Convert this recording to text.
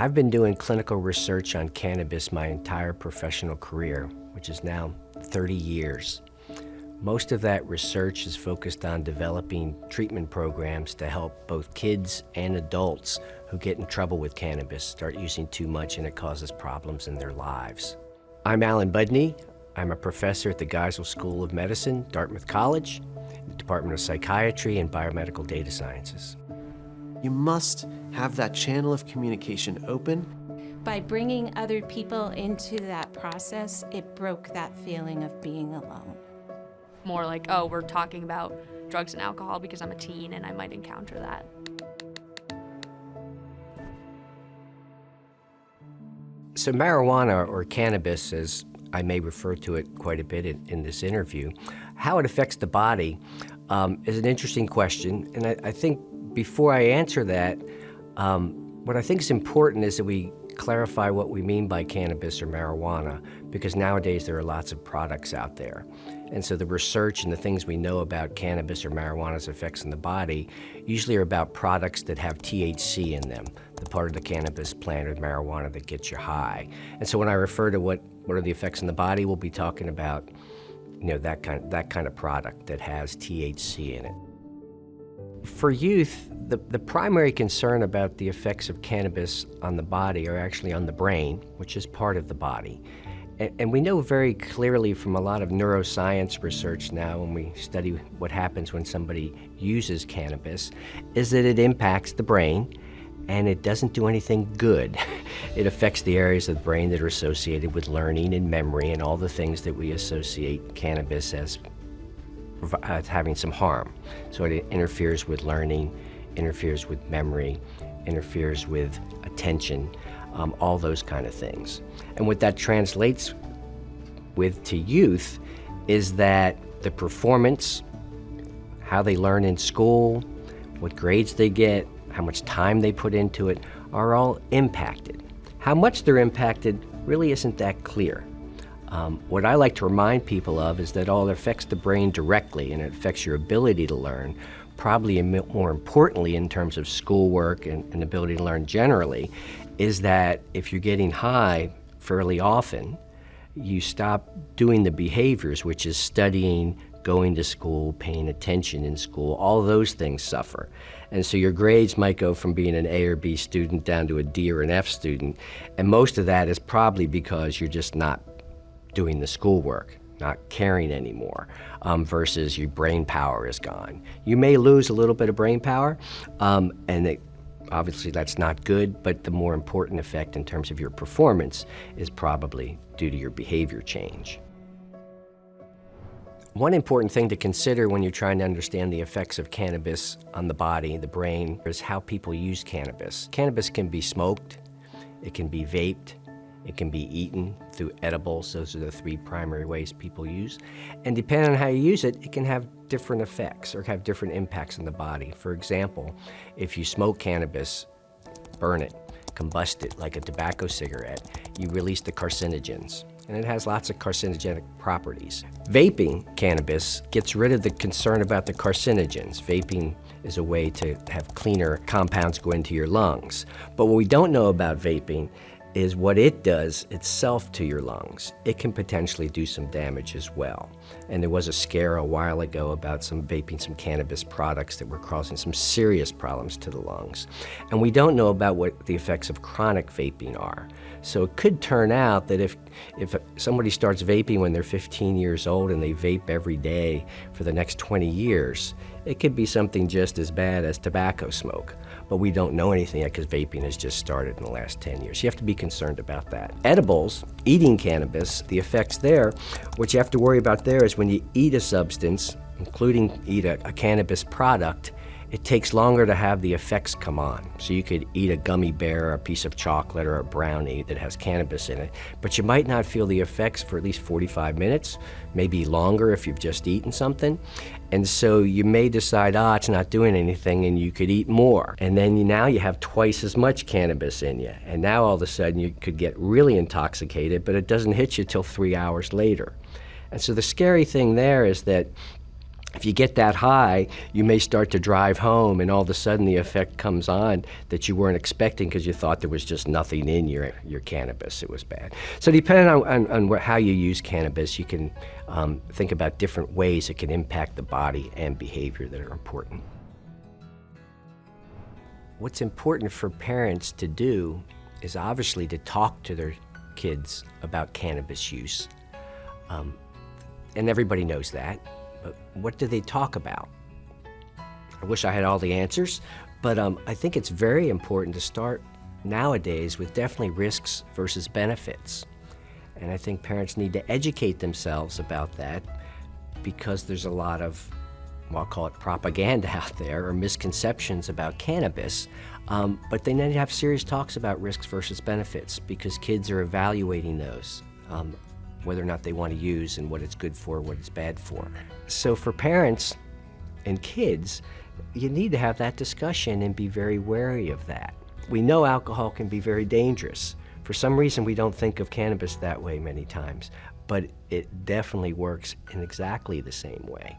I've been doing clinical research on cannabis my entire professional career, which is now 30 years. Most of that research is focused on developing treatment programs to help both kids and adults who get in trouble with cannabis start using too much and it causes problems in their lives. I'm Budney. I'm a professor at the Geisel School of Medicine, Dartmouth College, Department of Psychiatry and Biomedical Data Sciences. You must have that channel of communication open. By bringing other people into that process, it broke that feeling of being alone. More like, oh, we're talking about drugs and alcohol because I'm a teen and I might encounter that. So marijuana, or cannabis, as I may refer to it quite a bit in this interview, how it affects the body is an interesting question. And I think before I answer that, what I think is important is that we clarify what we mean by cannabis or marijuana, because nowadays there are lots of products out there. And so the research and the things we know about cannabis or marijuana's effects on the body usually are about products that have THC in them, the part of the cannabis plant or marijuana that gets you high. And so when I refer to what are the effects on the body, we'll be talking about, that kind of product that has THC in it. For youth, the primary concern about the effects of cannabis on the body are actually on the brain, which is part of the body. And we know very clearly from a lot of neuroscience research now, when we study what happens when somebody uses cannabis, is that it impacts the brain, and it doesn't do anything good. It affects the areas of the brain that are associated with learning and memory and all the things that we associate cannabis as having some harm. So it interferes with learning, interferes with memory, interferes with attention, all those kind of things. And what that translates with to youth is that the performance, how they learn in school, what grades they get, how much time they put into it, are all impacted. How much they're impacted really isn't that clear. What I like to remind people of is that all it affects the brain directly and it affects your ability to learn, probably more importantly in terms of schoolwork and ability to learn generally, is that if you're getting high fairly often, you stop doing the behaviors, which is studying, going to school, paying attention in school. All those things suffer. And so your grades might go from being an A or B student down to a D or an F student. And most of that is probably because you're just not doing the schoolwork, not caring anymore, versus your brain power is gone. You may lose a little bit of brain power, obviously that's not good, but the more important effect in terms of your performance is probably due to your behavior change. One important thing to consider when you're trying to understand the effects of cannabis on the body, the brain, is how people use cannabis. Cannabis can be smoked, it can be vaped, it can be eaten through edibles. Those are the three primary ways people use. And depending on how you use it, it can have different effects or have different impacts on the body. For example, if you smoke cannabis, burn it, combust it like a tobacco cigarette, you release the carcinogens. And it has lots of carcinogenic properties. Vaping cannabis gets rid of the concern about the carcinogens. Vaping is a way to have cleaner compounds go into your lungs. But what we don't know about vaping is what it does itself to your lungs. It can potentially do some damage as well. And there was a scare a while ago about some vaping some cannabis products that were causing some serious problems to the lungs. And we don't know about what the effects of chronic vaping are. So it could turn out that if somebody starts vaping when they're 15 years old and they vape every day for the next 20 years, it could be something just as bad as tobacco smoke. But we don't know anything yet because vaping has just started in the last 10 years. You have to be concerned about that. Edibles, eating cannabis, the effects there, what you have to worry about there is when you eat a substance, including eat a cannabis product, it takes longer to have the effects come on. So you could eat a gummy bear, or a piece of chocolate, or a brownie that has cannabis in it, but you might not feel the effects for at least 45 minutes, maybe longer if you've just eaten something. And so you may decide, it's not doing anything, and you could eat more. And then now you have twice as much cannabis in you. And now all of a sudden you could get really intoxicated, but it doesn't hit you till 3 hours later. And so the scary thing there is that If you get that high, you may start to drive home, and all of a sudden the effect comes on that you weren't expecting because you thought there was just nothing in your cannabis. It was bad. So depending on how you use cannabis, you can think about different ways it can impact the body and behavior that are important. What's important for parents to do is obviously to talk to their kids about cannabis use. And everybody knows that. But what do they talk about? I wish I had all the answers, but I think it's very important to start nowadays with definitely risks versus benefits. And I think parents need to educate themselves about that because there's a lot of, well, I'll call it propaganda out there or misconceptions about cannabis, but they need to have serious talks about risks versus benefits because kids are evaluating those. Whether or not they want to use and what it's good for, what it's bad for. So for parents and kids, you need to have that discussion and be very wary of that. We know alcohol can be very dangerous. For some reason, we don't think of cannabis that way many times, but it definitely works in exactly the same way.